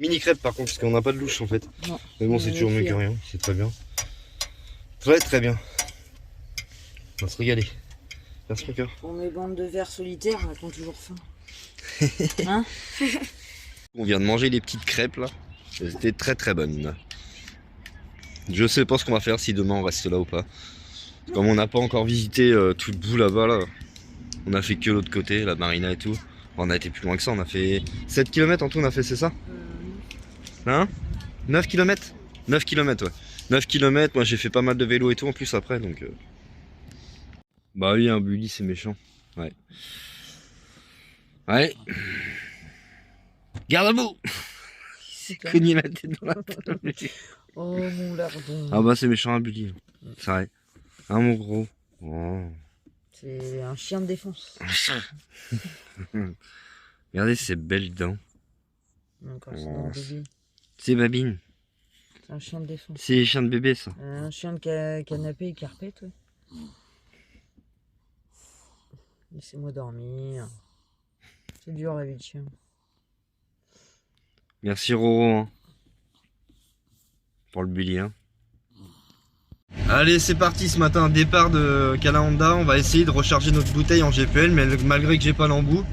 Mini crêpe par contre, parce qu'on n'a pas de louche en fait. Non. Mais bon, c'est toujours mieux que rien, c'est très bien. Très très bien. On va se régaler. Merci mon cœur. Pour mes bandes de vers solitaires, elles ont toujours faim. Hein? On vient de manger les petites crêpes là. Elles étaient très très bonnes. Je sais pas ce qu'on va faire, si demain on reste là ou pas. Comme on n'a pas encore visité tout le bout là-bas là. On a fait que l'autre côté, la marina et tout. On a été plus loin que ça, on a fait 7 km en tout, on a fait, c'est ça? Hein? 9 km? 9 km, ouais. 9 km, moi j'ai fait pas mal de vélo et tout en plus après, donc... Bah oui, un bully c'est méchant. Ouais. Ouais. Garde à bout. C'est cogné la tête dans la table. Oh mon lardon. Ah bah c'est méchant un bully. C'est vrai. Ah mon gros. Oh. C'est un chien de défense. Regardez ces belles dents. Encore c'est dans le bébé. C'est Babine. C'est un chien de défense. C'est les chiens de bébé ça. Un chien de canapé et carpette, ouais. Laissez-moi dormir. C'est dur la vie de chien. Merci Roro hein, pour le bully. Hein. Allez c'est parti ce matin, départ de Calahanda. On va essayer de recharger notre bouteille en GPL, mais malgré que j'ai pas l'embout.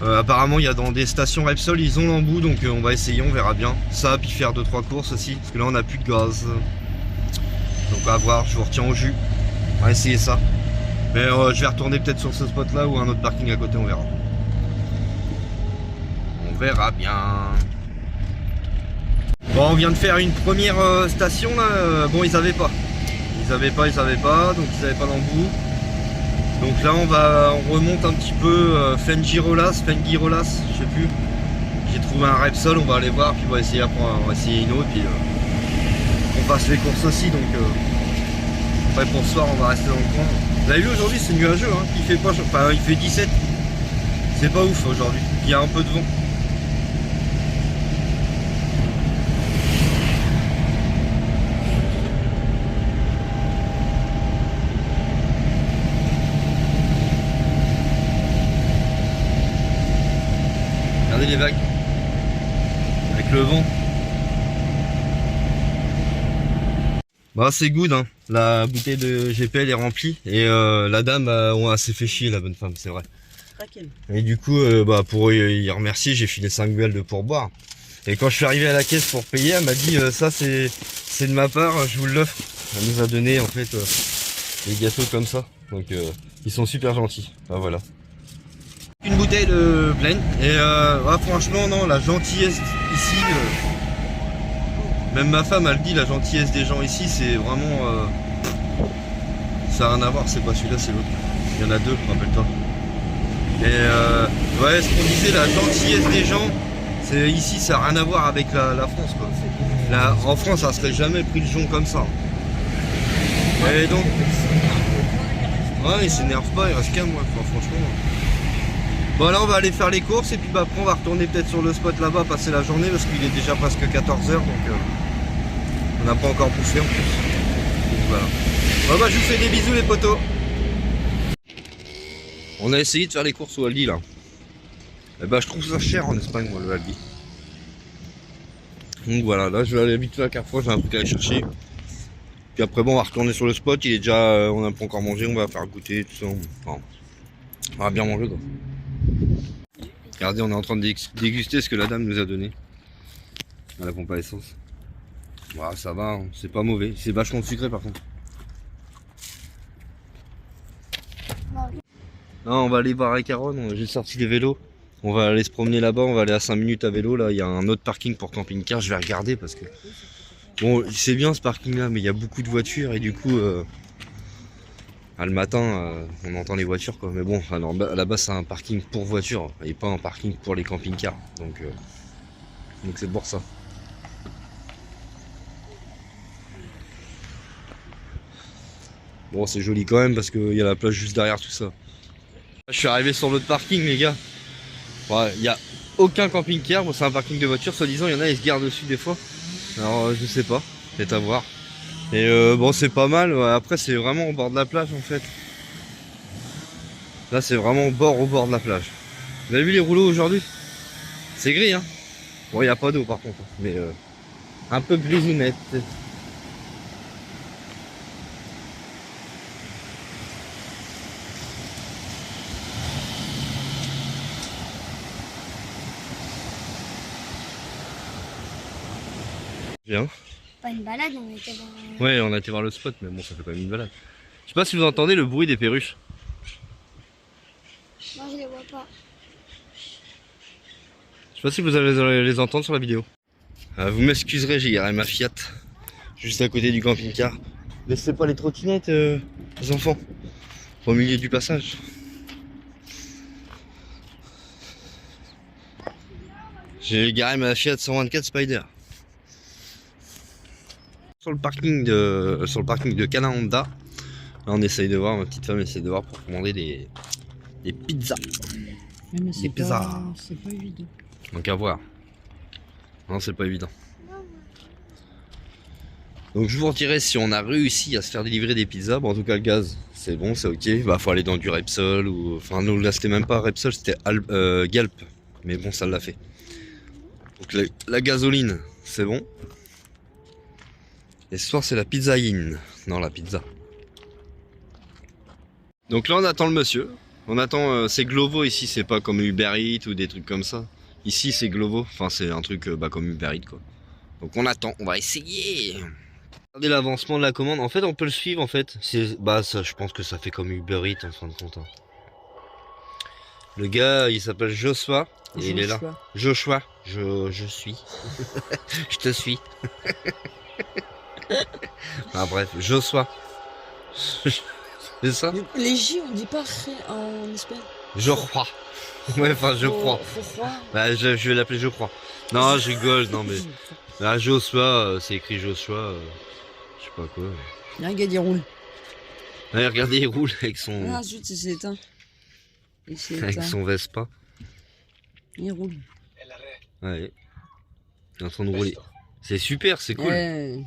Apparemment il y a dans des stations Repsol ils ont l'embout, donc on va essayer, on verra bien. Ça, puis faire 2-3 courses aussi, parce que là on a plus de gaz. Donc à voir, je vous retiens au jus. On va essayer ça. Mais je vais retourner peut-être sur ce spot là ou un autre parking à côté, on verra. On verra bien. Bon, on vient de faire une première station là. Bon, ils avaient pas, donc ils avaient pas l'embout. Donc là, on remonte un petit peu Fengirolas, je sais plus. J'ai trouvé un Repsol, on va aller voir, puis on va essayer après, on va essayer une autre, puis on passe les courses aussi. Donc après pour ce soir, on va rester dans le coin. Vous avez vu aujourd'hui, c'est nuageux, hein. Il fait pas, enfin, il fait 17. C'est pas ouf aujourd'hui. Il y a un peu de vent. Regardez les vagues avec le vent. Bah c'est good hein. La bouteille de GPL est remplie et la dame s'est fait chier, la bonne femme, c'est vrai. Et du coup bah pour y remercier, j'ai filé 5 buelles de pourboire. Et quand je suis arrivé à la caisse pour payer, elle m'a dit ça c'est de ma part, je vous l'offre. Elle nous a donné en fait des gâteaux comme ça. Donc ils sont super gentils. Bah voilà. Une bouteille de pleine et ouais, franchement non, la gentillesse ici, même ma femme elle dit, la gentillesse des gens ici c'est vraiment ça n'a rien à voir, c'est pas celui-là, c'est l'autre. Il y en a deux, rappelle-toi. Et ouais, ce qu'on disait, la gentillesse des gens, c'est ici ça n'a rien à voir avec la France quoi. Là, en France ça serait jamais pris le jonc comme ça. Et donc ouais, il s'énerve pas, il reste calme, moi, franchement. Bon là on va aller faire les courses et puis bah, après on va retourner peut-être sur le spot là-bas, passer la journée parce qu'il est déjà presque 14 h, donc on n'a pas encore bouffé en plus. Donc voilà. Bon bah je vous fais des bisous les potos. On a essayé de faire les courses au Aldi là. Et bah je trouve ça cher en Espagne moi le Aldi. Donc voilà, là je vais aller vite fait à Carrefour, j'ai un truc à aller chercher. Puis après bon on va retourner sur le spot, il est déjà, on n'a pas encore mangé, on va faire goûter tout ça. Enfin, on va bien manger quoi. Regardez, on est en train de déguster ce que la dame nous a donné à la pompe à essence. Voilà, ça va, hein, c'est pas mauvais. C'est vachement sucré par contre. Non, on va aller voir à Caronne, j'ai sorti les vélos. On va aller se promener là-bas, on va aller à 5 minutes à vélo. Là, il y a un autre parking pour camping-car, je vais regarder parce que... Bon, c'est bien ce parking-là, mais il y a beaucoup de voitures et du coup... le matin, on entend les voitures quoi. Mais bon, alors là-bas c'est un parking pour voitures et pas un parking pour les camping-cars. Donc c'est pour ça. Bon, c'est joli quand même parce qu'il y a la plage juste derrière tout ça. Je suis arrivé sur l'autre parking les gars. Ouais, il n'y a aucun camping-car. Bon, c'est un parking de voitures, soi-disant. Il y en a, ils se gardent dessus des fois. Alors je sais pas, peut-être à voir. Et bon c'est pas mal, après c'est vraiment au bord de la plage en fait. Là c'est vraiment au bord de la plage. Vous avez vu les rouleaux aujourd'hui? C'est gris hein. Bon, il n'y a pas d'eau par contre, mais un peu grisonnette. Bien. Pas une balade, on était dans... Ouais, on a été voir le spot, mais bon, ça fait quand même une balade. Je sais pas si vous entendez le bruit des perruches. Moi, je les vois pas. Je sais pas si vous allez les entendre sur la vidéo. Vous m'excuserez, j'ai garé ma Fiat juste à côté du camping-car. Laissez pas les trottinettes, les enfants, au milieu du passage. J'ai garé ma Fiat 124 Spider. Sur le parking de Cana Honda. Là, on essaye de voir, ma petite femme essaye de voir pour commander des pizzas. Oui, mais Des pizzas. c'est pas évident. Donc à voir. Non, c'est pas évident. Donc je vous redirai si on a réussi à se faire délivrer des pizzas. Bon, en tout cas, le gaz, c'est bon, c'est ok. Bah, faut aller dans du Repsol ou. Enfin, non, là, c'était même pas Repsol, c'était Galp. Mais bon, ça l'a fait. Donc la gasoline, c'est bon. Et ce soir, c'est la pizza in. Non, la pizza. Donc là, on attend le monsieur. On attend. C'est Glovo ici, c'est pas comme Uber Eats ou des trucs comme ça. Ici, c'est Glovo. Enfin, c'est un truc comme Uber Eats, quoi. Donc on attend. On va essayer. Regardez l'avancement de la commande. En fait, on peut le suivre. En fait, ça, je pense que ça fait comme Uber Eats en fin de compte. Hein. Le gars, il s'appelle Joshua. Et il est là. Joshua. Je suis. Je te suis. Ah bref, Joshua. C'est ça? Les J, on dit pas en espagnol. Je crois. Ouais, enfin, je crois. Bah, je vais l'appeler je crois. Non, je rigole, non mais. Là, Joshua, c'est écrit Joshua. Je sais pas quoi. Regarde, il roule. Ouais, regardez, il roule avec son. Ah, zut, c'est éteint. Avec son Vespa. Il roule. Ouais. Il est en train de rouler. C'est super, c'est cool. Ouais.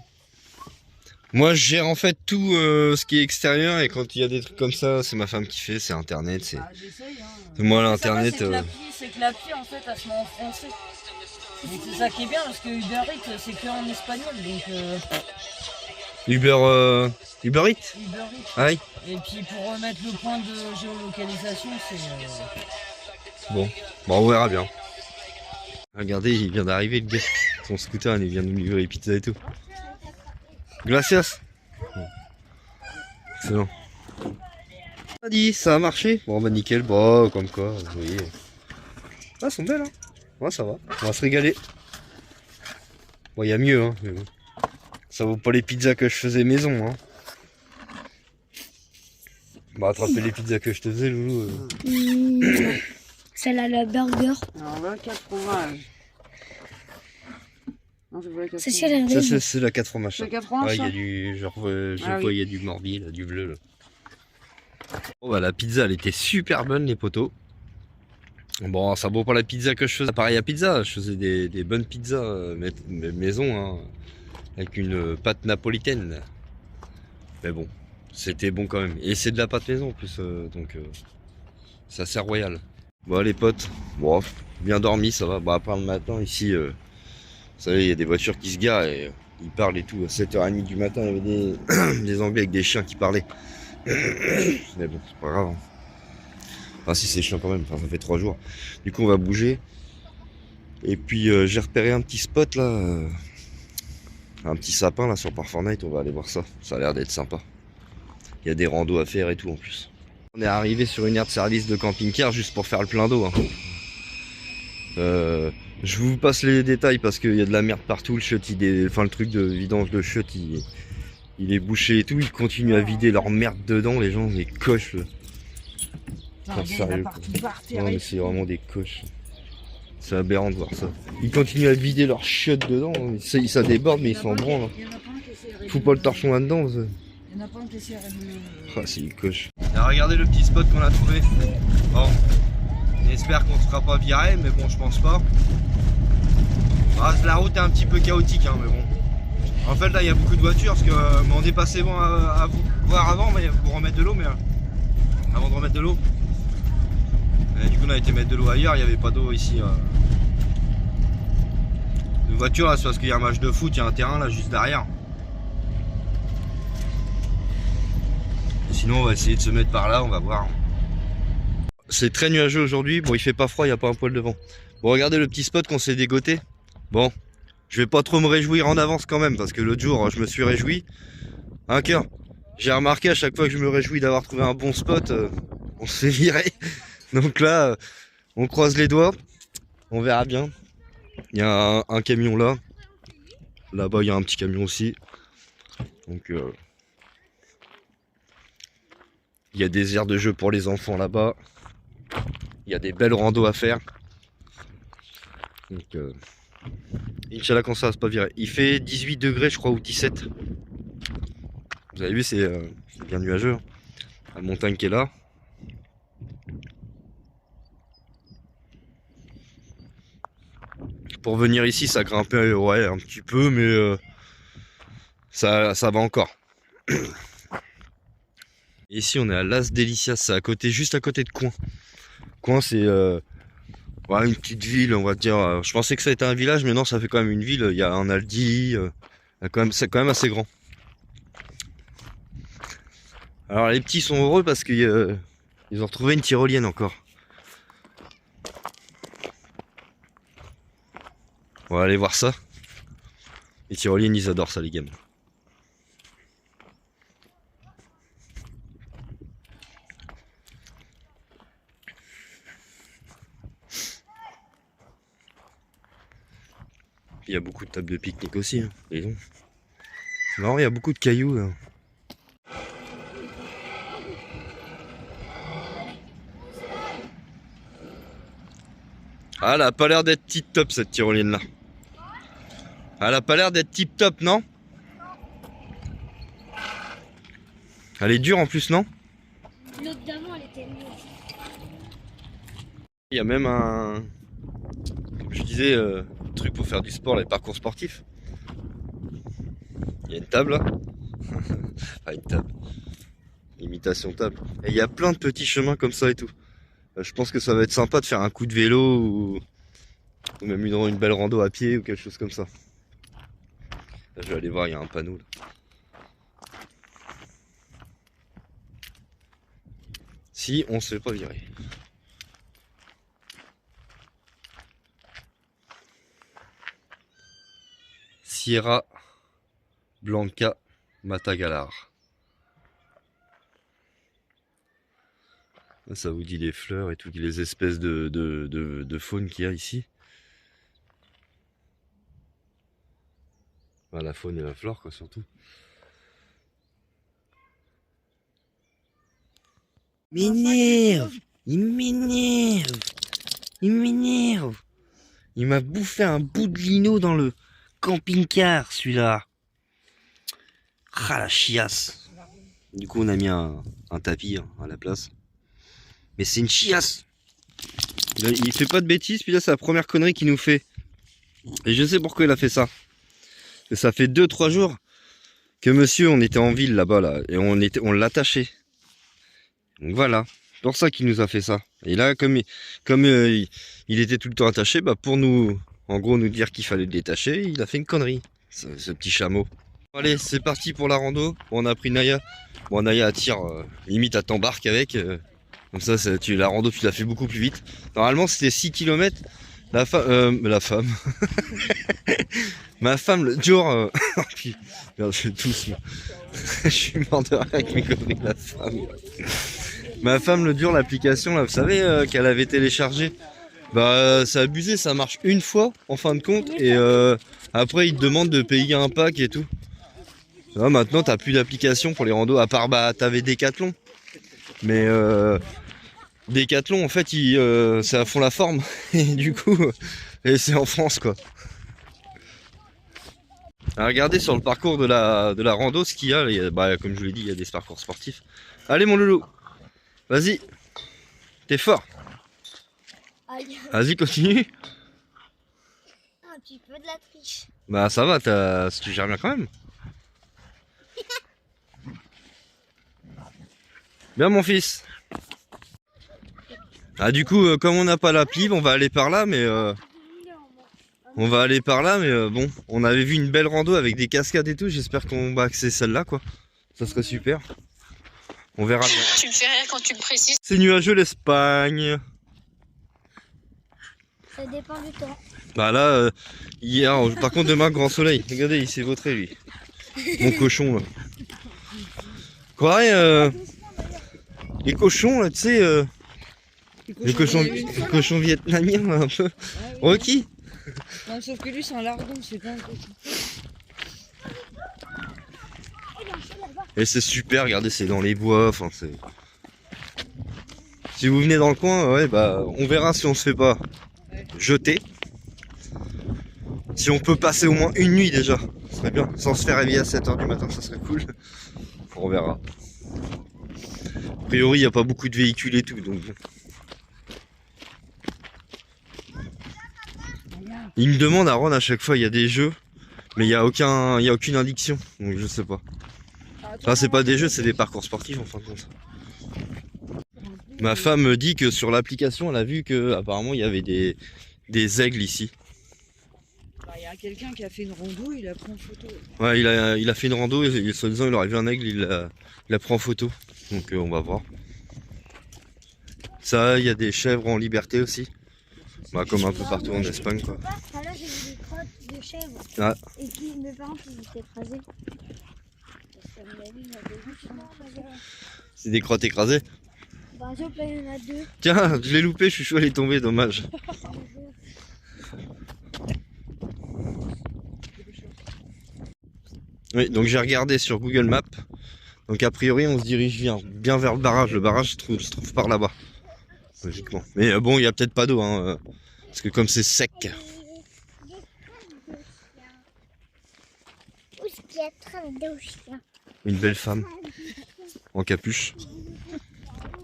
Moi, je gère en fait tout ce qui est extérieur et quand il y a des trucs comme ça, c'est ma femme qui fait, c'est internet, c'est. Ah, j'essaye, hein. Moi, l'internet. C'est que l'appli, en fait, elle se met en français. Donc c'est ça qui est bien parce que Uber Eats, c'est que en espagnol. Donc. Uber Eats. Uber Eats. Ah oui. Et puis pour remettre le point de géolocalisation, c'est. Bon, on verra bien. Regardez, il vient d'arriver le gars. Son scooter, il vient de nous livrer les pizzas et tout. Gracias. Bon. Excellent. Ça dit, ça a marché. Bon bah nickel, bon comme quoi, vous voyez. Ah, elles sont belles hein. Ouais, ça va. On va se régaler. Bon, il y a mieux hein, mais bon. Ça vaut pas les pizzas que je faisais maison hein. Bah attraper les pizzas que je te faisais Loulou. Celle-là, le burger. Alors là, 4 fromages. Non, c'est pas la 4 C'est fromages. celle-là. Ça c'est la 4 fromages. C'est 4 fromages. Ouais, il y a du genre je sais pas, il y a du morbier là, du bleu là. Bon bah la pizza elle était super bonne les potos. Bon ça vaut pas la pizza que je faisais. Pareil à pizza, je faisais des bonnes pizzas maison hein, avec une pâte napolitaine. Mais bon, c'était bon quand même. Et c'est de la pâte maison en plus, donc c'est assez royal. Bon les potes, bon, bien dormi ça va. Bah à part le matin ici, vous savez il y a des voitures qui se garent et ils parlent et tout. À 7h30 du matin il y avait des Anglais avec des chiens qui parlaient. Mais bon c'est pas grave. Hein. Enfin si c'est chiant quand même, enfin, ça fait 3 jours. Du coup on va bouger. Et puis j'ai repéré un petit spot là. Un petit sapin là sur Park Fortnite, on va aller voir ça. Ça a l'air d'être sympa. Il y a des randos à faire et tout en plus. On est arrivé sur une aire de service de camping-car juste pour faire le plein d'eau. Hein. Je vous passe les détails parce qu'il y a de la merde partout. Le chiotte, enfin le truc de vidange de chiotte, il est bouché et tout. Ils continuent à vider leur merde dedans. Les gens, les coches. Putain, sérieux, non mais c'est vraiment des coches. C'est aberrant de voir ça. Ils continuent à vider leur chiotte dedans. Ça déborde mais ils s'en branlent. Faut pas le torchon là-dedans. Il y en a pas un qui essaierait de... Ah c'est une coche. Regardez le petit spot qu'on a trouvé. Bon, j'espère qu'on ne sera pas viré, mais bon je pense pas. Ah, la route est un petit peu chaotique hein, mais bon. En fait là il y a beaucoup de voitures parce que on est passé bon à voir avant mais pour remettre de l'eau, mais avant de remettre de l'eau. Du coup on a été mettre de l'eau ailleurs, il n'y avait pas d'eau ici. voiture là, c'est parce qu'il y a un match de foot, il y a un terrain là juste derrière. Et sinon on va essayer de se mettre par là, on va voir. C'est très nuageux aujourd'hui, bon il fait pas froid, il n'y a pas un poil de vent. Bon regardez le petit spot qu'on s'est dégoté. Bon, je vais pas trop me réjouir en avance quand même, parce que l'autre jour je me suis réjoui. Un cœur. J'ai remarqué à chaque fois que je me réjouis d'avoir trouvé un bon spot, on se fait virer. Donc là, on croise les doigts, on verra bien. Il y a un camion là. Là-bas, il y a un petit camion aussi. Donc, il y a des aires de jeu pour les enfants là-bas. Il y a des belles randos à faire. Donc, Inch'Allah, quand ça va se pas virer. Il fait 18 degrés, je crois, ou 17. Vous avez vu, c'est bien nuageux. Hein. La montagne qui est là. Pour venir ici, ça grimpe ouais, un petit peu, mais ça va encore. Ici, on est à Las Delicias, c'est à côté, juste à côté de Coin. Coin, c'est ouais, une petite ville, on va dire. Je pensais que ça était un village, mais non, ça fait quand même une ville. Il y a un Aldi, c'est quand même assez grand. Alors les petits sont heureux parce qu'ils ont retrouvé une tyrolienne encore. On va aller voir ça. Les tyroliennes, ils adorent ça, les gamins. Il y a beaucoup de tables de pique-nique aussi. Hein. C'est marrant, il y a beaucoup de cailloux. Hein. Ah, elle a pas l'air d'être tip top cette tyrolienne là. Elle a pas l'air d'être tip top, non? Elle est dure en plus, non? L'autre d'avant, elle était mieux. Il y a même un, comme je disais, truc pour faire du sport, les parcours sportifs. Il y a une table là. Enfin, une table. Imitation table. Et il y a plein de petits chemins comme ça et tout. Je pense que ça va être sympa de faire un coup de vélo ou même une belle rando à pied ou quelque chose comme ça. Là, je vais aller voir, il y a un panneau là. Si on se fait pas virer. Sierra Blanca Matagalar. Ça vous dit les fleurs et toutes les espèces de faune qu'il y a ici. Enfin, la faune et la flore quoi surtout. Il m'énerve. Il m'a bouffé un bout de lino dans le camping-car celui-là. Ah la chiasse. Du coup on a mis un tapis hein, à la place. Mais c'est une chiasse. Il fait pas de bêtises, puis là c'est la première connerie qu'il nous fait. Et je sais pourquoi il a fait ça. Et ça fait 2-3 jours que monsieur, on était en ville là-bas là, et on l'attachait. Donc voilà, c'est pour ça qu'il nous a fait ça. Et là, comme il était tout le temps attaché, bah pour nous, en gros, nous dire qu'il fallait le détacher, il a fait une connerie, ce petit chameau. Allez, c'est parti pour la rando. Bon, on a pris Naya. Bon, Naya attire, limite à t'embarques avec. Comme ça, la rando, tu l'as fait beaucoup plus vite. Normalement, c'était 6 km. La femme. Ma femme, le jour. Puis, merde, je tousse. Je suis mort de rire avec mes conneries de la femme. Ma femme, le dur, l'application, là, vous savez, qu'elle avait téléchargée. Bah, c'est abusé, ça marche une fois, en fin de compte. Et après, ils te demandent de payer un pack et tout. Là, maintenant, t'as plus d'application pour les randos, à part, bah, t'avais Decathlon. Mais Decathlon, en fait, c'est à fond la forme. Et du coup, et c'est en France, quoi. Alors, regardez sur le parcours de la rando ce qu'il y a. Bah, comme je vous l'ai dit, il y a des parcours sportifs. Allez, mon loulou. Vas-y. T'es fort. Vas-y, continue. Un petit peu de la triche. Bah, ça va, tu gères bien quand même. Bien, mon fils. Ah, du coup, comme on n'a pas l'appli, on va aller par là, mais On va aller par là, mais bon, on avait vu une belle rando avec des cascades et tout. J'espère qu'on va accéder celle-là, quoi. Ça serait super. On verra bien. Tu me fais rire quand tu le précises. C'est nuageux l'Espagne. Ça dépend du temps. Bah là, hier, par contre demain, grand soleil. Regardez, il s'est vautré lui. Mon cochon là. Quoi, les cochons là, tu sais, les cochons vietnamiens là, un peu. Rocky. Non, sauf que lui, c'est un lardon, c'est pas un cochon. Et c'est super, regardez, c'est dans les bois, enfin c'est... Si vous venez dans le coin, ouais, bah, on verra si on se fait pas jeter. Si on peut passer au moins une nuit déjà, ce serait bien. Sans se faire réveiller à 7h du matin, ça serait cool. On verra. A priori, il n'y a pas beaucoup de véhicules et tout, donc... Il me demande à Ron à chaque fois, il y a des jeux, mais il y a aucune indication, donc je sais pas. Enfin, c'est pas des jeux, c'est des parcours sportifs en fin de compte. Ma femme me dit que sur l'application, elle a vu que apparemment il y avait des aigles ici. Il y a quelqu'un qui a fait une rando, il a pris en photo. Ouais, il a fait une rando et soi-disant il aurait vu un aigle, il l'a pris en photo. Donc on va voir. Ça, il y a des chèvres en liberté aussi. Bah, comme un peu partout en Espagne, quoi. Là, j'ai vu des crottes de chèvres. Ah. Et qui, mes parents, ils étaient écrasés. Parce qu'à mon avis, il y en avait juste. C'est des crottes écrasées. Par exemple, là, il y en a 2. Tiens, je l'ai loupé, je suis chaud, elle est tombée, dommage. Oui, donc j'ai regardé sur Google Maps. Donc a priori, on se dirige bien vers le barrage. Le barrage se trouve par là-bas. Logiquement. Mais bon, il n'y a peut-être pas d'eau, hein, parce que comme c'est sec. Une belle femme en capuche.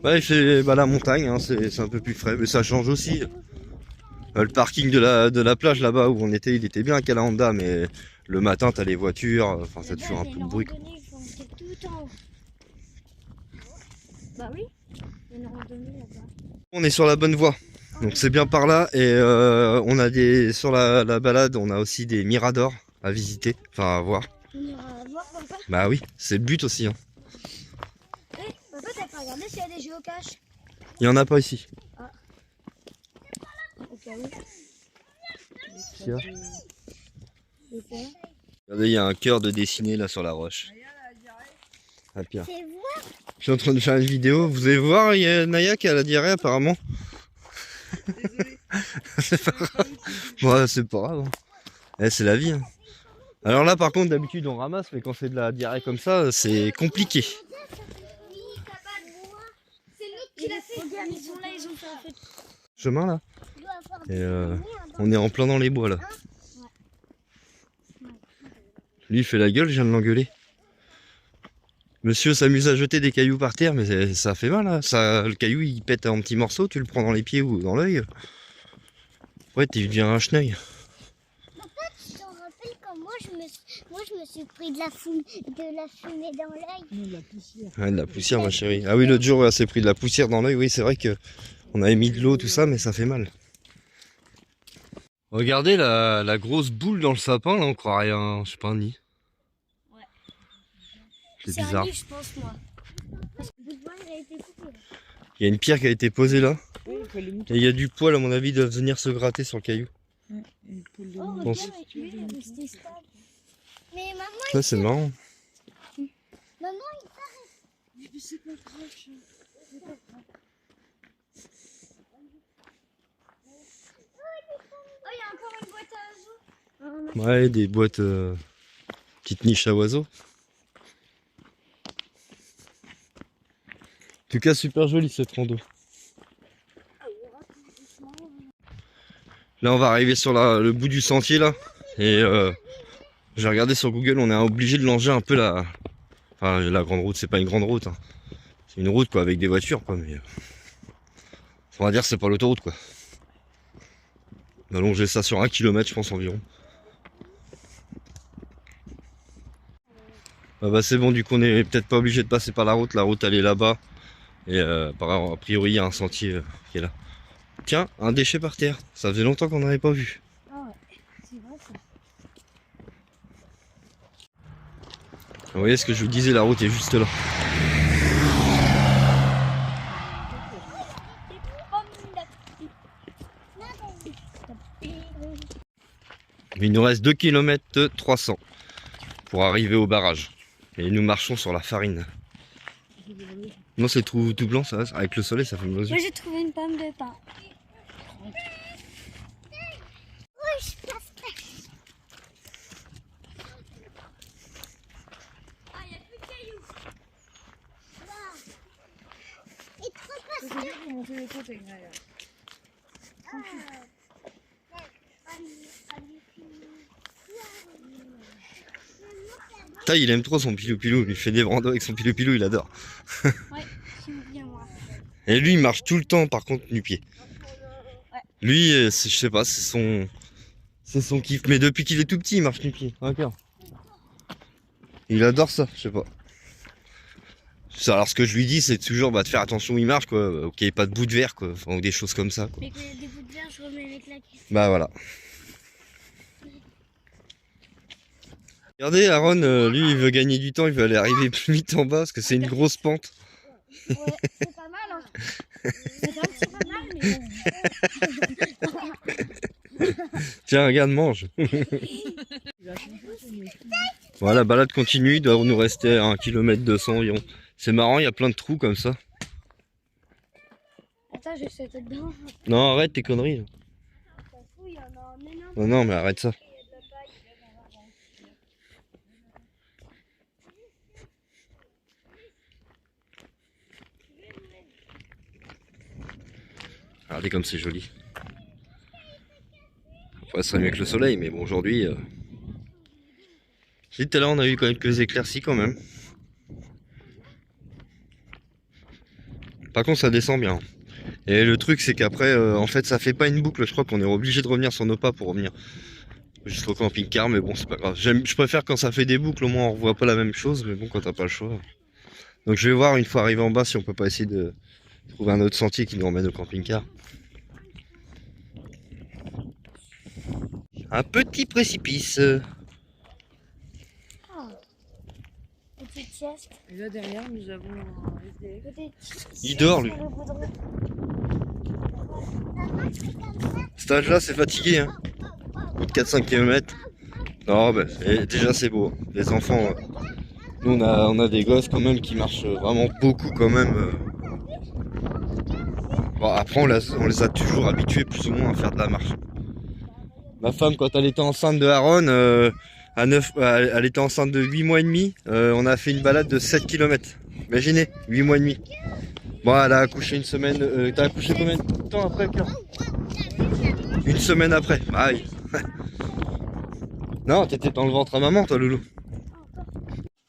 Ouais, c'est la montagne, hein, c'est un peu plus frais, mais ça change aussi. Le parking de la plage là-bas où on était, il était bien à Calahanda, mais le matin t'as les voitures, enfin ça te fait un peu de bruit. Bah oui, il y a une randonnée là-bas. On est sur la bonne voie, donc c'est bien par là, et on a sur la balade, on a aussi des miradors à visiter, enfin à voir. On ira voir, papa. Bah oui, c'est le but aussi. Hein. Papa, t'as pas regardé s'il y a des géocaches? Il y en a pas ici. Au cas où. Tiens. Regardez, il y a un cœur de dessiné là sur la roche. Ah, Pierre. C'est voir. Je suis en train de faire une vidéo. Vous allez voir, il y a Naya qui a la diarrhée apparemment. Désolé. C'est pas grave. Ouais, c'est pas grave. Hein. Eh, c'est la vie. Hein. Alors là, par contre, d'habitude on ramasse, mais quand c'est de la diarrhée comme ça, c'est compliqué. Il a fait. Regarde, ils sont là, ils ont fait un feu. Chemin là. Et on est en plein dans les bois là. Lui il fait la gueule, je viens de l'engueuler. Monsieur s'amuse à jeter des cailloux par terre, mais ça fait mal là. Le caillou il pète en petits morceaux, tu le prends dans les pieds ou dans l'œil. Ouais, tu deviens un cheneuil. Tu t'en rappelles quand moi je me suis pris de la fumée dans l'œil. Non, de la poussière. Ouais, de la poussière ma chérie. Ah oui, l'autre jour elle s'est pris de la poussière dans l'œil, oui c'est vrai que on avait mis de l'eau tout ça, mais ça fait mal. Regardez la grosse boule dans le sapin, là on croirait je sais pas, un nid. Ouais. C'est bizarre. un nid, je pense, moi. Parce que le bout de bois, il a été coupé. Il y a une pierre qui a été posée là. Oui, il faut les moutons. Et il y a du poil à mon avis, ils doivent venir se gratter sur le caillou. Ouais, une poule de Oh, mouton. regarde, lui, il est resté stable. Mais maman, Ça c'est marrant. il Mais c'est pas grave, chat. Oh, il y a encore une boîte à oiseaux. Ouais, des boîtes, petites niches à oiseaux. En tout cas, super joli cette rando. Là, on va arriver sur le bout du sentier là. Et j'ai regardé sur Google, on est obligé de longer un peu enfin, la grande route, c'est pas une grande route. Hein. C'est une route quoi, avec des voitures quoi, mais on va dire que c'est pas l'autoroute quoi. On a longé ça sur 1 km je pense environ. Ah bah c'est bon, du coup on est peut-être pas obligé de passer par la route elle est là-bas. Et a priori il y a un sentier qui est là. Tiens, un déchet par terre, ça faisait longtemps qu'on n'avait pas vu. Ah ouais. Vous voyez ce que je vous disais, la route est juste là. Il nous reste 2 km 300 pour arriver au barrage. Et nous marchons sur la farine. Non, c'est tout blanc, ça va. Avec le soleil, ça fait mal aux yeux. Moi, j'ai trouvé une pomme de pain. Oui, je passe pas. Ah, il n'y a plus de cailloux. Et trop pasteur. Putain, il aime trop son pilou-pilou. Il fait des brandos avec son pilou-pilou, il adore. Ouais, j'aime bien moi. Et lui, il marche tout le temps, par contre, nu-pied. Ouais. Lui, je sais pas, c'est son kiff. Mais depuis qu'il est tout petit, il marche nu-pied. D'accord. Il adore ça, je sais pas. Alors, ce que je lui dis, c'est toujours de faire attention où il marche, quoi. Qu'il n'y ait pas de bout de verre, quoi. Enfin, ou des choses comme ça, quoi. Mais que des bouts de verre, je remets les claques. Bah voilà. Regardez, Aaron, lui, il veut gagner du temps, il veut aller arriver plus vite en bas parce que c'est une grosse pente. Ouais, c'est pas mal, hein. C'est un petit peu mal, mais bon. Tiens, regarde, mange. Voilà, la balade continue, il doit nous rester à 1 km 200 environ. C'est marrant, il y a plein de trous comme ça. Attends, je sais dedans. Non, arrête tes conneries. Là. Il y en a un énorme. Non, non, mais arrête ça. Regardez comme c'est joli. Après, ça serait mieux que le soleil, mais bon, aujourd'hui... Tout à l'heure, on a eu quand même quelques éclaircies quand même. Par contre, ça descend bien. Et le truc, c'est qu'après, en fait, ça fait pas une boucle. Je crois qu'on est obligé de revenir sur nos pas pour revenir jusqu'au camping-car, mais bon, c'est pas grave. Je préfère quand ça fait des boucles, au moins on revoit pas la même chose, mais bon, quand t'as pas le choix. Donc je vais voir une fois arrivé en bas si on peut pas essayer de trouver un autre sentier qui nous emmène au camping-car. Un petit précipice. Petite sieste. Et là derrière, nous avons un SDF. Il dort, lui. Cet âge-là, c'est fatigué, hein. Plus de 4-5 km. Non, bah, déjà, c'est beau. Les enfants, nous, on a des gosses quand même qui marchent vraiment beaucoup quand même. Bon, après, on les a toujours habitués plus ou moins à faire de la marche. Ma femme, quand elle était enceinte de Aaron, elle était enceinte de 8 mois et demi, on a fait une balade de 7 km. Imaginez, 8 mois et demi. Bon, elle a accouché une semaine. T'as accouché combien de temps après, Claire? Une semaine après. Aïe. Non, t'étais dans le ventre à maman, toi, loulou.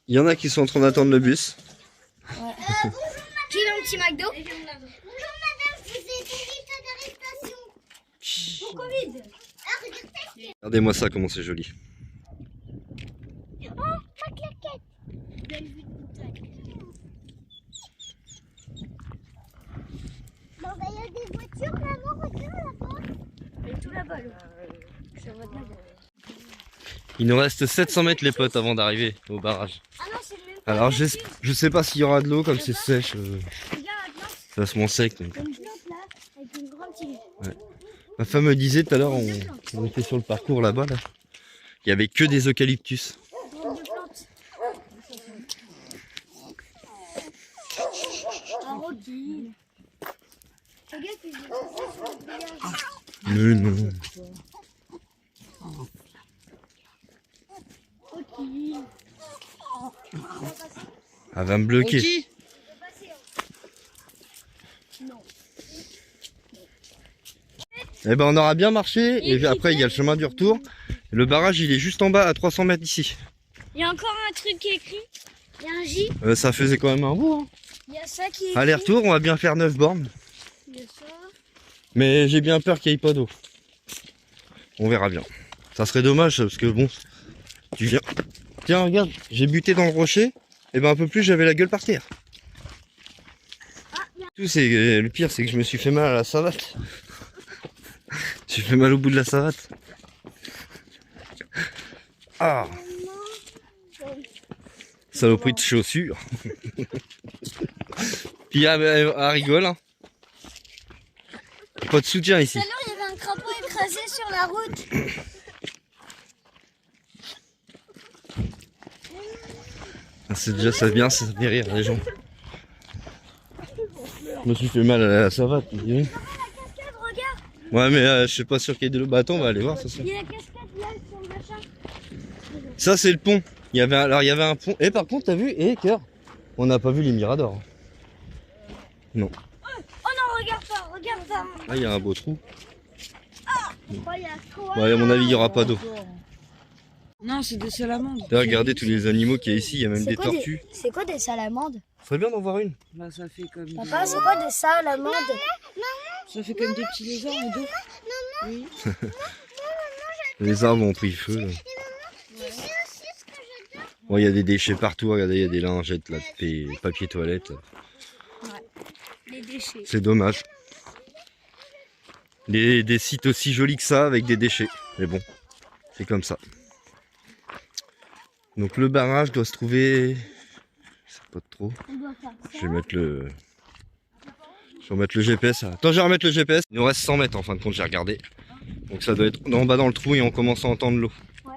Il y en a qui sont en train d'attendre le bus. Ouais. Qui veut un petit McDo? Bonjour madame, vous êtes invitée d'arrestation. Pour Covid. Regardez-moi ça, comment c'est joli. Oh, ma claquette. Belle vue de montagne. Bon, bah, il y a des voitures, maman, regarde là-bas. Elle est tout là-bas, sur votre main. Il nous reste 700 mètres, les potes, avant d'arriver au barrage. Ah non, c'est le même pas. Alors, je sais pas s'il y aura de l'eau, comme c'est sèche. Regarde la glace. Ça va se mon sec. Donc. Il y a une plante là, avec une grande tige. Ouais. Ma femme me disait tout à l'heure, on était sur le parcours là-bas, là. Il y avait que des eucalyptus. Drôle de plante. Un rôti. Regarde, puis je Mais non. Elle va me bloquer. Eh ben on aura bien marché et après il y a le chemin du retour. Le barrage il est juste en bas à 300 mètres d'ici. Il y a encore un truc qui est écrit. Il y a un J. Ça faisait quand même un bout. Hein. Il y a ça qui est écrit. Aller-retour, on va bien faire 9 bornes. Il y a ça. Mais j'ai bien peur qu'il n'y ait pas d'eau. On verra bien. Ça serait dommage parce que bon, tu viens. Tiens regarde, j'ai buté dans le rocher. Et ben un peu plus j'avais la gueule par terre. Tout c'est le pire c'est que je me suis fait mal à la savate. J'ai fait mal au bout de la savate. Ah. Saloperie de chaussures. Puis elle rigole. Hein. Pas de soutien ici. Tout à l'heure, il y avait un crapaud écrasé sur la route. Ah, c'est déjà ça vient, ça fait rire les gens. Je me suis fait mal à la savate. Tu dis oui. Regarde, Ouais mais je sais pas sur quel de l'eau. Bah attends, on va aller voir ça. il y a la cascade là sur le machin. Ça c'est le pont. Il y avait un pont. Et par contre t'as vu, cœur, on n'a pas vu les miradors. Non. Oh non, regarde pas. Ah il y a un beau trou. Oh, il y a quoi? Ouais, à mon avis il y aura pas d'eau. Non, c'est des salamandres. Regardez tous les animaux qu'il y a ici, il y a même des tortues. C'est quoi des salamandes? Faudrait bien d'en voir une. Bah, ça fait comme Papa, c'est quoi des salamandes? ça fait comme des petits lézards ou deux. Oui. Les arbres ont pris feu. Là. Bon, il y a des déchets partout, regardez, il y a des lingettes là, de papier toilette. Les déchets. C'est dommage. Des sites aussi jolis que ça avec des déchets. Mais bon, c'est comme ça. Donc le barrage doit se trouver... Je sais pas trop. Je vais mettre le... Je vais remettre le GPS. Attends, je vais remettre le GPS. Il nous reste 100 mètres en fin de compte, j'ai regardé. Donc ça doit être en bas dans le trou et on commence à entendre l'eau. Ouais.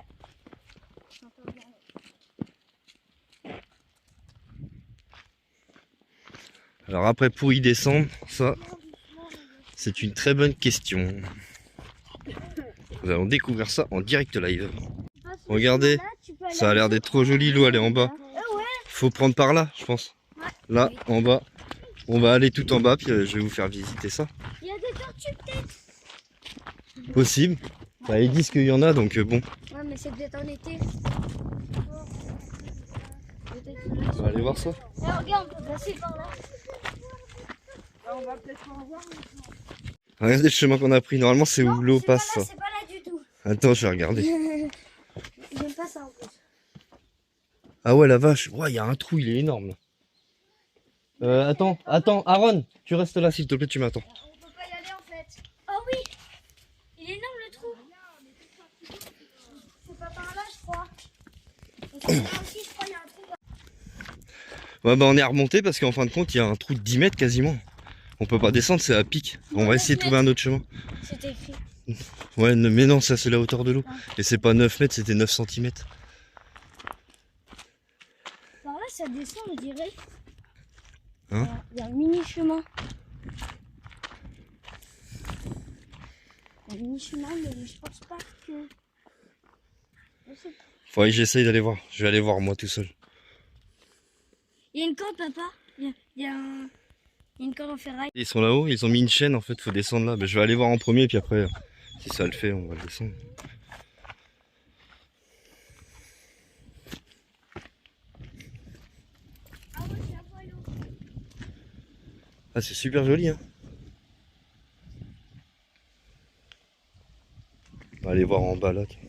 Alors après pour y descendre, ça c'est une très bonne question. Nous allons découvrir ça en direct live. Regardez, ça a l'air d'être trop joli, l'eau elle est en bas. Faut prendre par là, je pense. Là, en bas. On va aller tout en bas, puis je vais vous faire visiter ça. Il y a des tortues peut-être. Possible. Bah, ils disent qu'il y en a, donc bon. Ouais, mais c'est peut-être en été. On va aller voir ça. Regarde, on peut passer par là. On va peut-être en voir. Regardez le chemin qu'on a pris. Normalement, c'est où l'eau passe. Ça. C'est pas là du tout. Attends, je vais regarder. J'aime pas ça en plus. Ah ouais, la vache. Ouais, il y a un trou, il est énorme. Attends, Aaron, tu restes là, s'il te plaît, tu m'attends. On peut pas y aller en fait. Oh oui, il est énorme le trou. C'est pas par là, je crois. Et c'est là aussi, je crois, il y a un trou. Ouais, bah on est remonté parce qu'en fin de compte, il y a un trou de 10 mètres quasiment. On peut pas descendre, c'est à pic. On va essayer de trouver un autre chemin. C'était écrit. Ouais, mais non, ça c'est la hauteur de l'eau. Et c'est pas 9 mètres, c'était 9 cm. Par là, ça descend, je dirais. Hein? Il y a un mini chemin. Il y a un mini chemin, mais je pense pas que. Je sais pas. Faudrait que j'essaye d'aller voir. Je vais aller voir moi tout seul. Il y a une corde, papa. Il y a une corde en ferraille. Ils sont là-haut, ils ont mis une chaîne en fait, faut descendre là. Ben, je vais aller voir en premier, puis après, si ça le fait, on va le descendre. Ah, c'est super joli, hein. On va aller voir en bas là. Je peux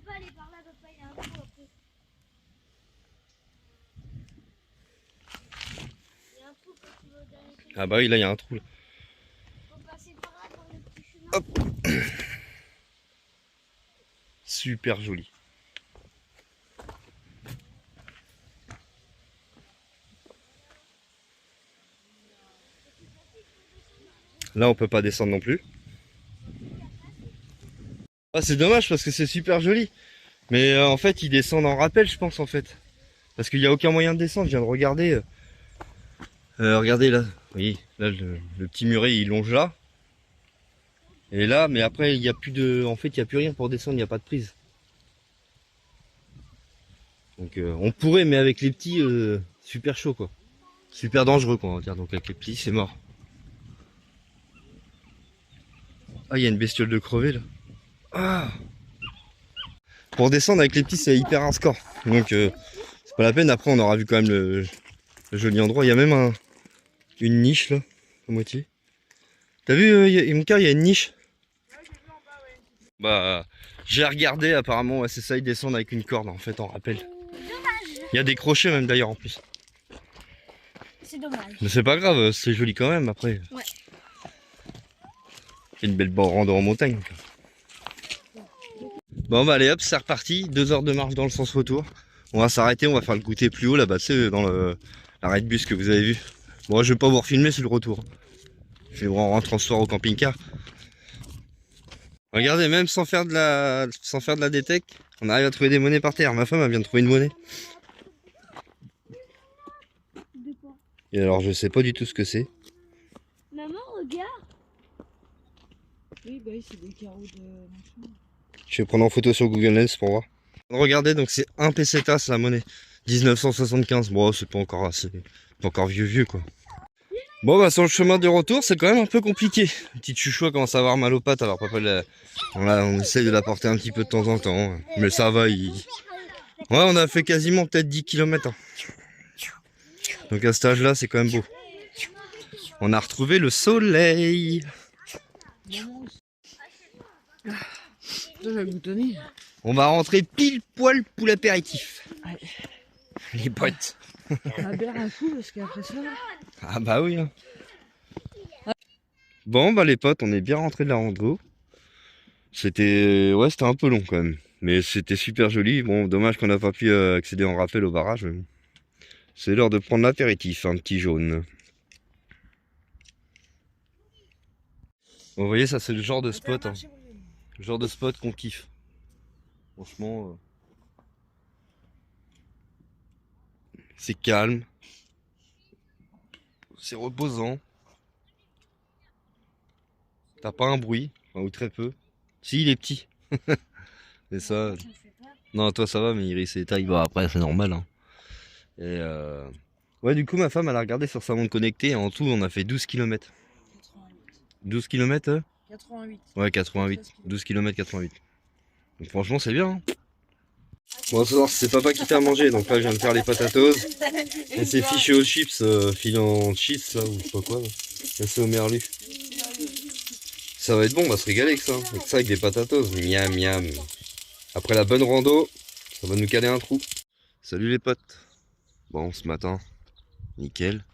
pas aller par là, papa, il y a un trou après. Il y a un trou quand tu vas au dernier chemin. Ah bah oui, là il y a un trou. Là. Faut passer par là dans le petit chemin. Hop. Super joli. Là on peut pas descendre non plus. Ah, c'est dommage parce que c'est super joli. Mais en fait ils descendent en rappel je pense en fait. Parce qu'il n'y a aucun moyen de descendre, je viens de regarder. Regardez là, oui, là le petit muret il longe là. Et là, mais après il n'y a plus de. En fait il n'y a plus rien pour descendre, il n'y a pas de prise. Donc on pourrait, mais avec les petits, super chaud quoi. Super dangereux quoi on va dire, donc avec les petits c'est mort. Ah, il y a une bestiole de crevé là. Ah, pour descendre avec les petits c'est hyper un score. Donc c'est pas la peine, après on aura vu quand même le joli endroit. Il y a même une niche là, à moitié. T'as vu Imka, il y a une niche. Bah j'ai regardé, apparemment ouais, c'est ça, ils descendent avec une corde en fait en rappel. Il y a des crochets même d'ailleurs en plus. C'est dommage. Mais c'est pas grave, c'est joli quand même après. Ouais. C'est une belle rando en montagne. Bon bah allez hop, c'est reparti, 2 heures de marche dans le sens retour. On va s'arrêter, on va faire le goûter plus haut là-bas, c'est dans l'arrêt de bus que vous avez vu. Bon, je vais pas vous refilmer sur le retour. Je vais on rentre en soir au camping-car. Regardez, même sans faire de la détecte, on arrive à trouver des monnaies par terre. Ma femme elle vient de trouver une monnaie. Et alors je sais pas du tout ce que c'est. Maman, regarde. Oui, bah oui, c'est des carreaux de... Je vais prendre en photo sur Google Lens pour voir. Regardez, donc c'est un pesetas la monnaie. 1975. Bon, c'est pas encore assez. Pas encore vieux quoi. Bon bah sur le chemin de retour, c'est quand même un peu compliqué. La petite chouchou commence à avoir mal aux pattes, alors papa on essaye de la porter un petit peu de temps en temps. Mais ça va, Ouais, on a fait quasiment peut-être 10 km. Donc à cet âge-là, c'est quand même beau. On a retrouvé le soleil. On va rentrer pile poil pour l'apéritif. Ouais. Les potes. On va boire un coup parce qu'après ça... Ah bah oui. Hein. Bon bah les potes, on est bien rentrés de la rando. C'était un peu long quand même. Mais c'était super joli. Bon, dommage qu'on n'a pas pu accéder en rappel au barrage. Mais bon. C'est l'heure de prendre l'apéritif, un petit jaune. Vous voyez, ça c'est le genre de spot. Hein. Le genre de spot qu'on kiffe. Franchement, c'est calme. C'est reposant. T'as pas un bruit, enfin, ou très peu. Si, il est petit. Mais ça... Non, toi ça va, mais Iris et taille, bah après c'est normal. Hein. Et ouais, du coup, ma femme elle a regardé sur sa montre connectée. Et en tout, on a fait 12 km. 12 km 88. Ouais, 88. 12 km 88. Donc franchement, c'est bien. Hein. Bon, ce soir, c'est papa qui fait à manger. Donc là, je viens de faire les potatoes. Et c'est fiché aux chips, filant cheese, là, ou je sais pas quoi. Là. Et c'est au merlu. Ça va être bon, on va se régaler avec ça. Avec ça, avec des potatoes. Miam, miam. Après la bonne rando, ça va nous caler un trou. Salut les potes. Bon, ce matin, nickel.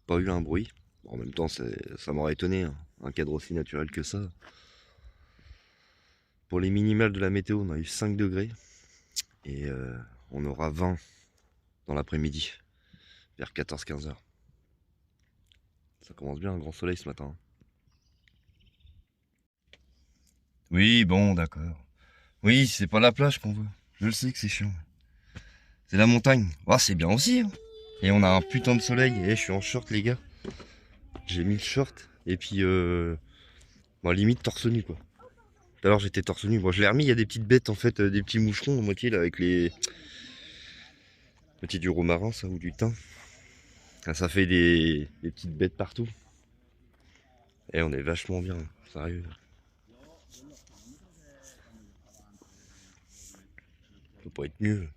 Pas eu un bruit. Bon, en même temps, ça m'aurait étonné. Hein. Un cadre aussi naturel que ça. Pour les minimales de la météo, on a eu 5 degrés. Et on aura 20 dans l'après-midi. Vers 14-15 heures. Ça commence bien, un grand soleil ce matin. Oui, bon, d'accord. Oui, c'est pas la plage qu'on veut. Je le sais que c'est chiant. C'est la montagne. Oh, c'est bien aussi. Hein. Et on a un putain de soleil. Et je suis en short, les gars. J'ai mis le short. Et puis, bon, limite torse nu, quoi. Tout à l'heure, j'étais torse nu. Bon, je l'ai remis. Il y a des petites bêtes, en fait, des petits moucherons à moitié, là, avec les petits du romarin, ça, ou du thym. Ah, ça fait des petites bêtes partout. Et on est vachement bien, sérieux. Faut pas être mieux.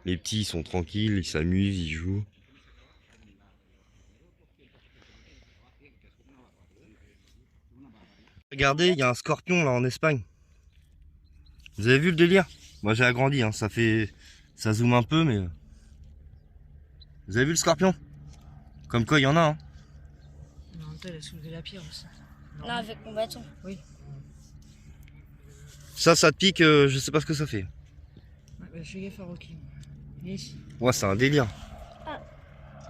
Les petits ils sont tranquilles, ils s'amusent, ils jouent. Regardez, il y a un scorpion là en Espagne. Vous avez vu le délire? Moi j'ai agrandi, hein, ça zoome un peu, mais... Vous avez vu le scorpion? Comme quoi il y en a, hein. Non, elle a soulevé la pierre aussi. Non, avec mon bâton. Oui. Ça te pique, je sais pas ce que ça fait. Ouais, bah, je fais gaffe à Rocky. Viens ici. Ouais, c'est un délire.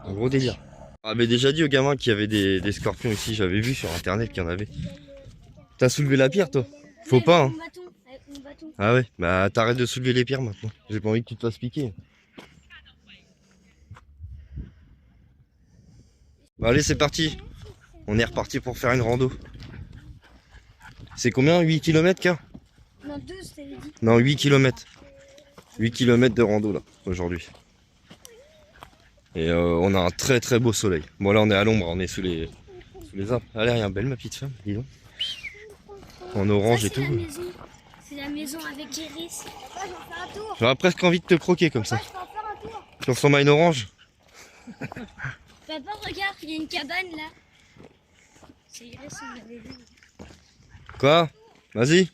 Un gros délire. J'avais déjà dit aux gamins qu'il y avait des scorpions ici, j'avais vu sur internet qu'il y en avait. T'as soulevé la pierre toi? Faut pas hein. Avec mon bâton. Ah ouais, bah t'arrêtes de soulever les pierres maintenant. J'ai pas envie que tu te fasses piquer. Bah allez c'est parti. On est reparti pour faire une rando. C'est combien 8 km K? Non, 12, t'avais dit. Non 8 km. 8 km de rando là aujourd'hui. Et on a un très très beau soleil. Bon là on est à l'ombre, on est sous les arbres. Allez regarde belle ma petite femme, dis donc. En orange Ça, et tout. C'est la maison avec Iris. Papa, j'en fais un tour. J'aurais presque envie de te croquer comme ça. Papa, je peux en faire un tour. Tu ressembles à une orange. Papa, regarde, il y a une cabane là. C'est Iris, on l'avait vu. Quoi? Vas-y.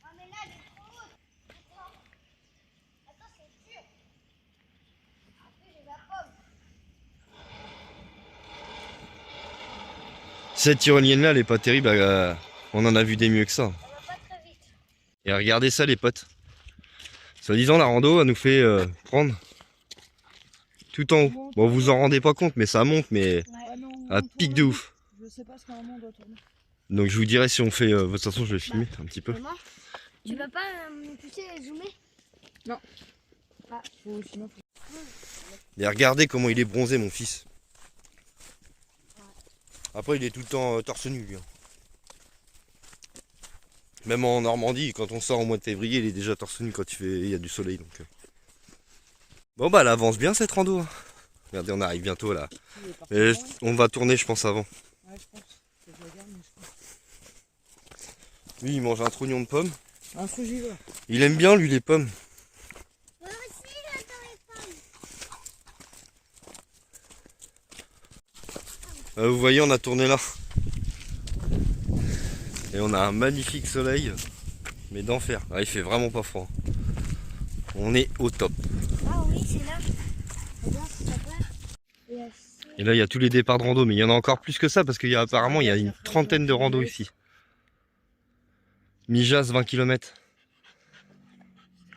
Ah, mais là, elle est trop haute. Attends, c'est dur. Après, j'ai la pomme. Cette tyrolienne là elle est pas terrible, on en a vu des mieux que ça. On va pas très vite. Et regardez ça les potes. Soi-disant la rando a nous fait prendre tout en haut. Bon vous en rendez pas compte mais ça monte mais à pic de ouf. Je sais pas ce qu'un moment on doit tourner. Donc je vous dirai si on fait... de toute façon je vais filmer un petit peu. Maman, tu peux pas tu sais zoomer? Non. Ah, sinon Et regardez comment il est bronzé mon fils. Après il est tout le temps torse nu lui. Même en Normandie, quand on sort au mois de février, il est déjà torse nu quand il y a du soleil. Donc. Bon bah elle avance bien cette rando. Hein. Regardez, on arrive bientôt là. Et on va tourner je pense avant. Ouais, je pense. Je regarde, mais je pense. Lui il mange un trognon de pommes. Un fou, j'y vais. Il aime bien lui les pommes. Moi aussi j'adore les pommes. Vous voyez on a tourné là. Et on a un magnifique soleil. Mais d'enfer. Ah, il fait vraiment pas froid. On est au top. Ah oui, c'est là. Regarde, c'est là. Et là il y a tous les départs de rando. Mais il y en a encore plus que ça parce qu'il y a apparemment il y a une trentaine de randos ici. Mijas 20 km.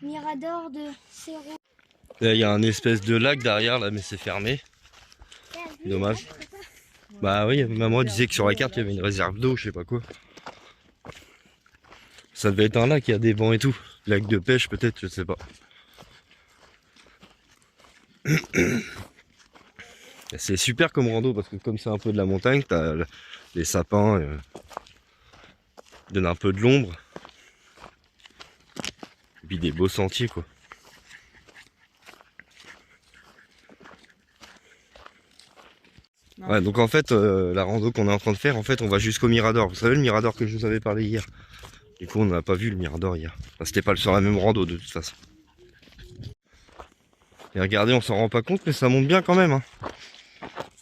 Mirador de Cerro. Là il y a un espèce de lac derrière là mais c'est fermé. Dommage. Bah oui, maman disait que sur la carte il y avait une réserve d'eau, je sais pas quoi. Ça devait être un lac, il y a des bancs et tout. Lac de pêche peut-être, je sais pas. C'est super comme rando parce que comme c'est un peu de la montagne, t'as les sapins, donne un peu de l'ombre. Et puis des beaux sentiers quoi. Ouais, donc en fait, la rando qu'on est en train de faire, en fait, on va jusqu'au Mirador. Vous savez le Mirador que je vous avais parlé hier. Du coup, on n'a pas vu le Mirador hier. Enfin, c'était pas sur la même rando de toute façon. Et regardez, on s'en rend pas compte, mais ça monte bien quand même. Hein.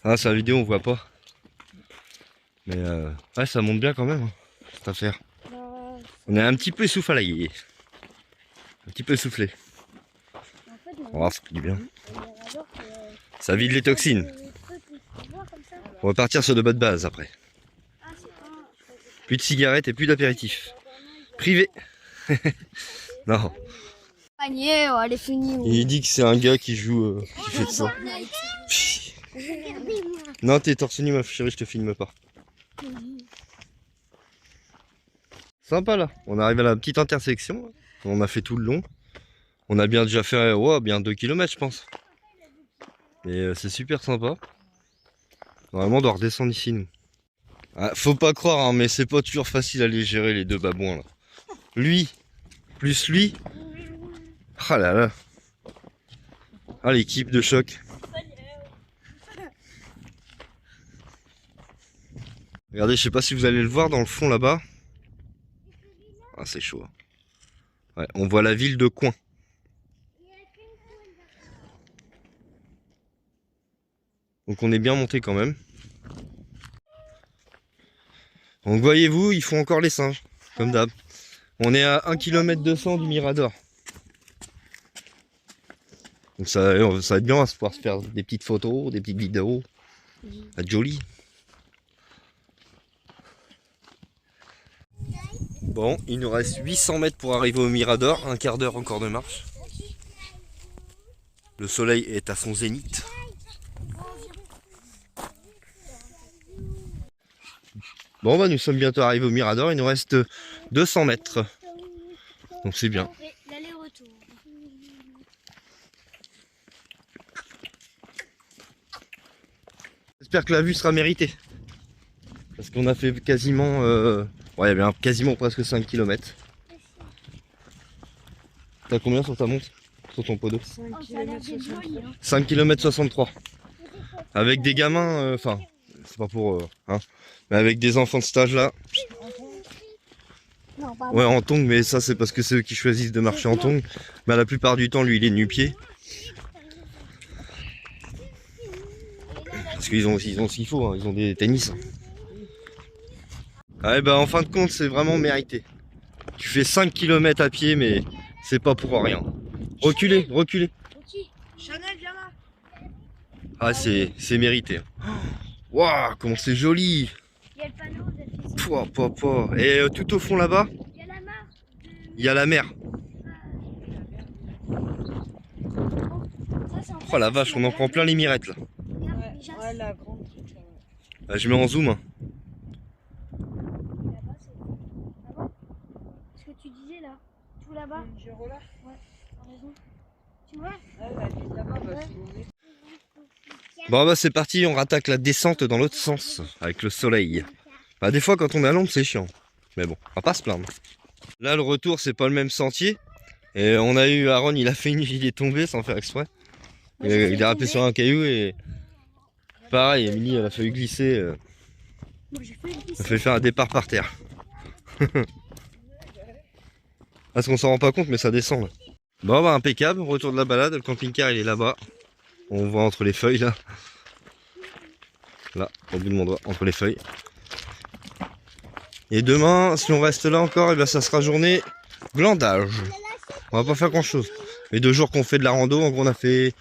Ah, sur la vidéo, on voit pas. Mais ouais, ça monte bien quand même, hein, cette affaire. On est un petit peu essoufflé. Un petit peu essoufflé. On va voir, ça fait du bien. Ça vide les toxines. On va partir sur de bonnes bases après. Plus de cigarettes et plus d'apéritifs. Privé. Non. Panier, elle est finie. Il dit que c'est un gars qui joue, qui fait de ça. Non, t'es torse nu ma chérie, je te filme pas. Sympa là. On arrive à la petite intersection. On a fait tout le long. On a bien déjà fait bien 2 km je pense. Et c'est super sympa. Normalement on doit redescendre ici nous. Ah, faut pas croire hein, mais c'est pas toujours facile à les gérer les deux babouins là. Lui, plus lui. Ah là là. Ah l'équipe de choc. Regardez, je sais pas si vous allez le voir dans le fond là-bas. Ah c'est chaud. Ouais, on voit la ville de Coin. Donc on est bien monté quand même. Donc voyez-vous, ils font encore les singes, comme d'hab. On est à 1 km 200 du Mirador. Donc ça va être bien, on va pouvoir se faire des petites photos, des petites vidéos. Ça va être joli. Bon, il nous reste 800 mètres pour arriver au Mirador, un quart d'heure encore de marche. Le soleil est à son zénith. Bon bah nous sommes bientôt arrivés au Mirador, il nous reste 200 mètres. Donc c'est bien. L'aller-retour. J'espère que la vue sera méritée. Parce qu'on a fait quasiment... ouais, il y avait quasiment presque 5 km. T'as combien sur ta montre? Sur ton podo? 5 km 63. Avec des gamins, enfin, c'est pas pour... hein, mais avec des enfants de stage là. Non, pardon. Ouais, en tongs, mais ça c'est parce que c'est eux qui choisissent de marcher en tongs. Mais la plupart du temps, lui, il est nu-pied. Parce qu'ils ont ce qu'il faut, hein, ils ont des tennis. Ouais, bah en fin de compte, c'est vraiment mérité. Tu fais 5 km à pied, mais c'est pas pour rien. Reculez, reculez. Chanel, viens là. Ah, c'est mérité. Waouh, comment c'est joli. Il y a le panneau de Pouah, pouah, pouah. Et tout au fond là-bas, il y a la marque de il y a la mer. Oh la vache, on en prend plein les mirettes là. Ouais, la grande truc là. Ah, je mets en zoom. Hein. Ce que tu disais là, tout là-bas. Une Girola. Ouais, t'as raison. Tu vois? Ouais, elle est là-bas, bah, si vous voulez. Bon bah c'est parti, on rattaque la descente dans l'autre sens, avec le soleil. Bah des fois quand on est à l'ombre c'est chiant. Mais bon, on va pas se plaindre. Là le retour c'est pas le même sentier. Et on a eu Aaron, il est tombé sans faire exprès. Il est dérapé sur un caillou et... Pareil, Émilie elle a fallu glisser. Elle a fallu faire un départ par terre. Parce qu'on s'en rend pas compte mais ça descend là. Bon bah impeccable, retour de la balade, le camping-car il est là-bas. On voit entre les feuilles là. Là, au bout de mon doigt, entre les feuilles. Et demain, si on reste là encore, et bien ça sera journée glandage. On va pas faire grand chose. Les 2 jours qu'on fait de la rando, en gros on a fait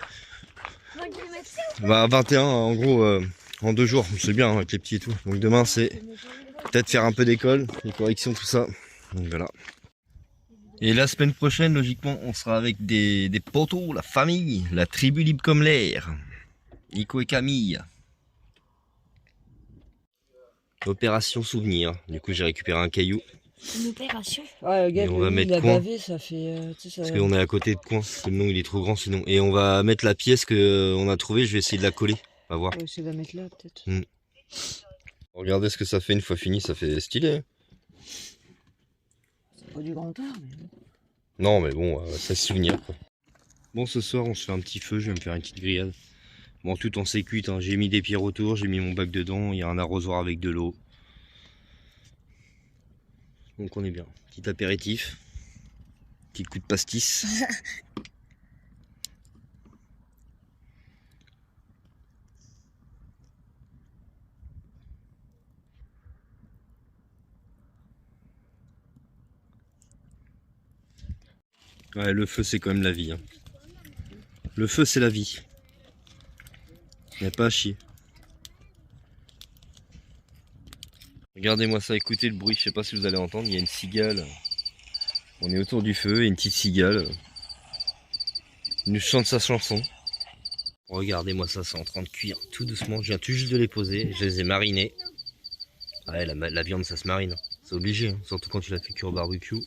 21 en gros en 2 jours. C'est bien hein, avec les petits et tout. Donc demain c'est peut-être faire un peu d'école, les corrections, tout ça. Donc voilà. Et la semaine prochaine, logiquement, on sera avec des potos, la famille, la tribu libre comme l'air. Nico et Camille. Opération souvenir. Du coup, j'ai récupéré un caillou. Une opération. Ouais, le gars, Et on va lui, mettre il a coin. bavé, ça fait. Tu sais, ça... Parce qu'on est à côté de coin. Parce que le nom, il est trop grand sinon. Et on va mettre la pièce qu'on a trouvée. Je vais essayer de la coller. On va voir. On va essayer de la mettre là, peut-être. Regardez ce que ça fait une fois fini. Ça fait stylé. Hein. C'est pas du grand art, mais bon. Non, mais bon, ça se souvenir. Quoi. Bon, ce soir, on se fait un petit feu. Je vais me faire une petite grillade. Bon, tout en sécute. Hein. J'ai mis des pierres autour. J'ai mis mon bac dedans. Il y a un arrosoir avec de l'eau. Donc on est bien. Petit apéritif. Petit coup de pastis. Ouais, le feu c'est quand même la vie. Hein. Le feu c'est la vie. Il n'y a pas à chier. Regardez-moi ça, écoutez le bruit, je sais pas si vous allez entendre, il y a une cigale. On est autour du feu et une petite cigale. Il nous chante sa chanson. Regardez-moi ça, c'est en train de cuire tout doucement. Je viens tout juste de les poser, je les ai marinés. Ouais, la viande ça se marine, c'est obligé, hein. Surtout quand tu la fais cuire au barbecue.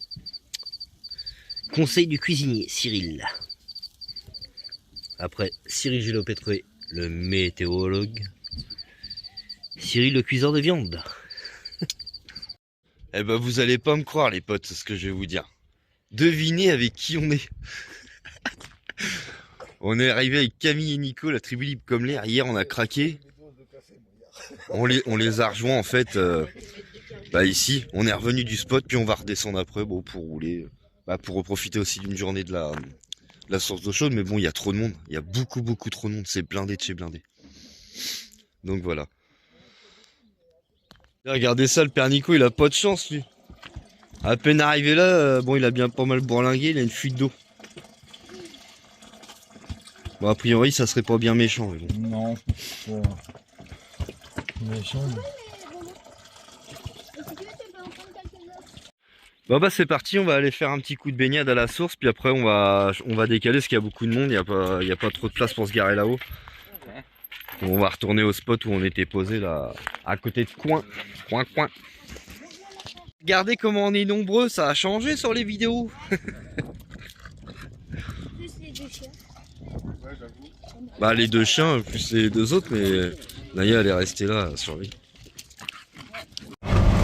Conseil du cuisinier, Cyril. Après, Cyril Gillot-Pétré, le météorologue. Cyril, le cuiseur de viande. Eh ben, vous allez pas me croire, les potes, c'est ce que je vais vous dire. Devinez avec qui on est. On est arrivé avec Camille et Nico, la tribu libre comme l'air. Hier, on a craqué. On les a rejoints, en fait, ici. On est revenu du spot, puis on va redescendre après, bon, pour rouler. Pour profiter aussi d'une journée de la source d'eau chaude. Mais bon, il y a trop de monde. Il y a beaucoup trop de monde. C'est blindé de chez blindé. Donc voilà. Regardez ça, le père Nico, il a pas de chance, lui. À peine arrivé là, bon, il a bien pas mal bourlingué, il a une fuite d'eau. Bon, a priori, ça serait pas bien méchant. Mais bon. Non, c'est méchant. Bon bah c'est parti, on va aller faire un petit coup de baignade à la source, puis après on va décaler parce qu'il y a beaucoup de monde, il y a pas trop de place pour se garer là-haut. On va retourner au spot où on était posé là, à côté de Coin. Regardez comment on est nombreux, ça a changé sur les vidéos. Plus les 2 chiens. Bah les 2 chiens, plus les 2 autres, mais Naya elle est restée là, surveille.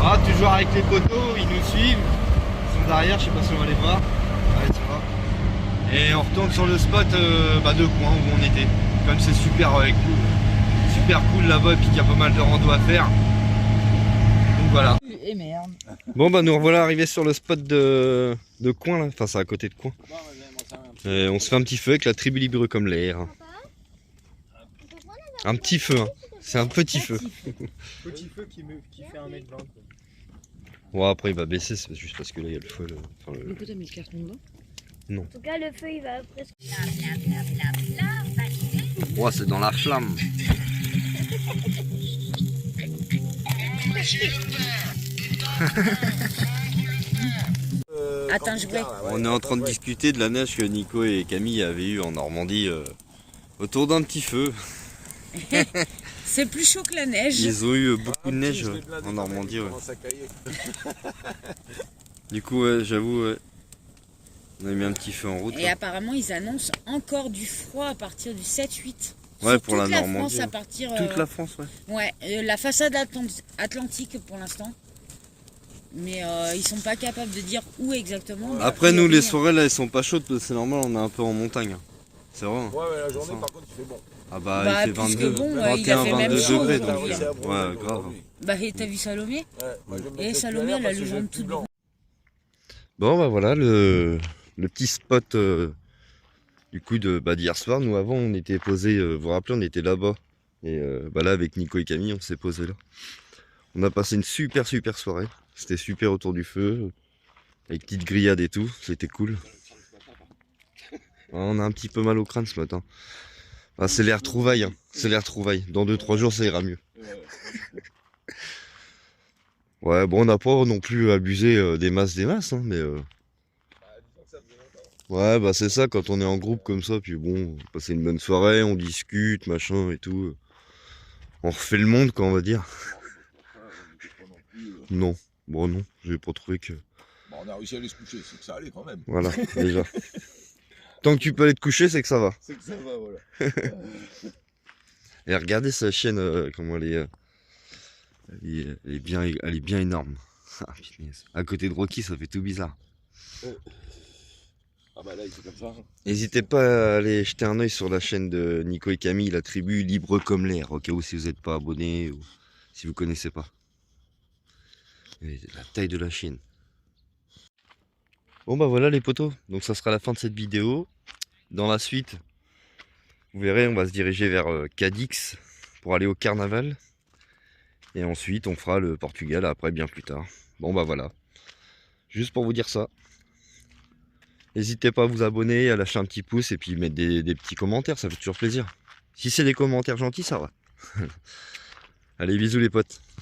Ah, toujours avec les poteaux, ils nous suivent. Ils sont derrière, je sais pas si on va les voir. Ouais, tu vois. Et on retourne sur le spot de Coin où on était. Comme c'est super cool là-bas et puis qu'il y a pas mal de rando à faire. Donc voilà. Et merde. Bon bah nous revoilà arrivés sur le spot de Coin là, enfin c'est à côté de Coin. Et on se fait un petit feu avec la tribu libre comme l'air. Un petit feu, hein. C'est un petit feu. Petit feu qui fait 1m20. Bon après il va baisser, c'est juste parce que là il y a le feu. Du coup, t'as mis le carton dedans? En tout cas, le feu, il va presque. Ouais, c'est dans la flamme. Attends, je vais. On est en train de discuter de la neige que Nico et Camille avaient eu en Normandie autour d'un petit feu. C'est plus chaud que la neige. Ils ont eu beaucoup de neige en Normandie. Ouais. Du coup, ouais, j'avoue, ouais. On a mis un petit feu en route. Et Là. apparemment, ils annoncent encore du froid à partir du 7-8. Ouais, Sur pour la toute Normandie. France, à partir, Toute la France, ouais. Ouais, la façade atlantique pour l'instant. Mais ils sont pas capables de dire où exactement. mais Après, a nous, priori, les soirées, là, elles sont pas chaudes, parce que c'est normal, on est un peu en montagne. C'est vrai. Ouais, mais la journée, par contre, il fait bon. Ah bah, Bah, il fait plus que 22, bon, ouais, il a 21, fait même 22 chaud degrés, aujourd'hui, donc hein. ouais, grave. Bah, et t'as vu Salomé? Ouais, moi, je vais me Et mettre Salomé, plus à elle a l'air le parce que jambe j'ai tout plus blanc. Bon, bah voilà, le petit spot du coup d'hier soir. Nous, avant, on était posé, vous vous rappelez, on était là-bas. Et bah là, avec Nico et Camille, on s'est posé là. On a passé une super soirée. C'était super autour du feu, avec petite grillade et tout. C'était cool. On a un petit peu mal au crâne ce matin. Ah, c'est les retrouvailles, hein. C'est les retrouvailles. Dans 2-3 jours, ça ira mieux. Ouais, bon, on n'a pas non plus abusé des masses, hein, mais... Ouais, bah c'est ça, quand on est en groupe comme ça, puis bon, on passe une bonne soirée, on discute, machin et tout. On refait le monde, quoi, on va dire. Non, bon non, j'ai pas trouvé que... Bon, on a réussi à aller se coucher, c'est que ça allait quand même. Voilà, déjà. Tant que tu peux aller te coucher, c'est que ça va. C'est que ça va, voilà. Et regardez sa chienne, comment elle est... elle est bien énorme. Ah, punaise. À côté de Rocky, ça fait tout bizarre. Ah bah là, il fait comme ça. N'hésitez pas à aller jeter un oeil sur la chaîne de Nico et Camille, la tribu Libre comme l'air, au cas où si vous n'êtes pas abonné ou si vous connaissez pas. Et la taille de la chienne. Bon bah voilà les potos, donc ça sera la fin de cette vidéo. Dans la suite, vous verrez, on va se diriger vers Cadix pour aller au carnaval. Et ensuite, on fera le Portugal après, bien plus tard. Bon bah voilà, juste pour vous dire ça. N'hésitez pas à vous abonner, à lâcher un petit pouce et puis mettre des petits commentaires, ça fait toujours plaisir. Si c'est des commentaires gentils, ça va. Allez, bisous les potes.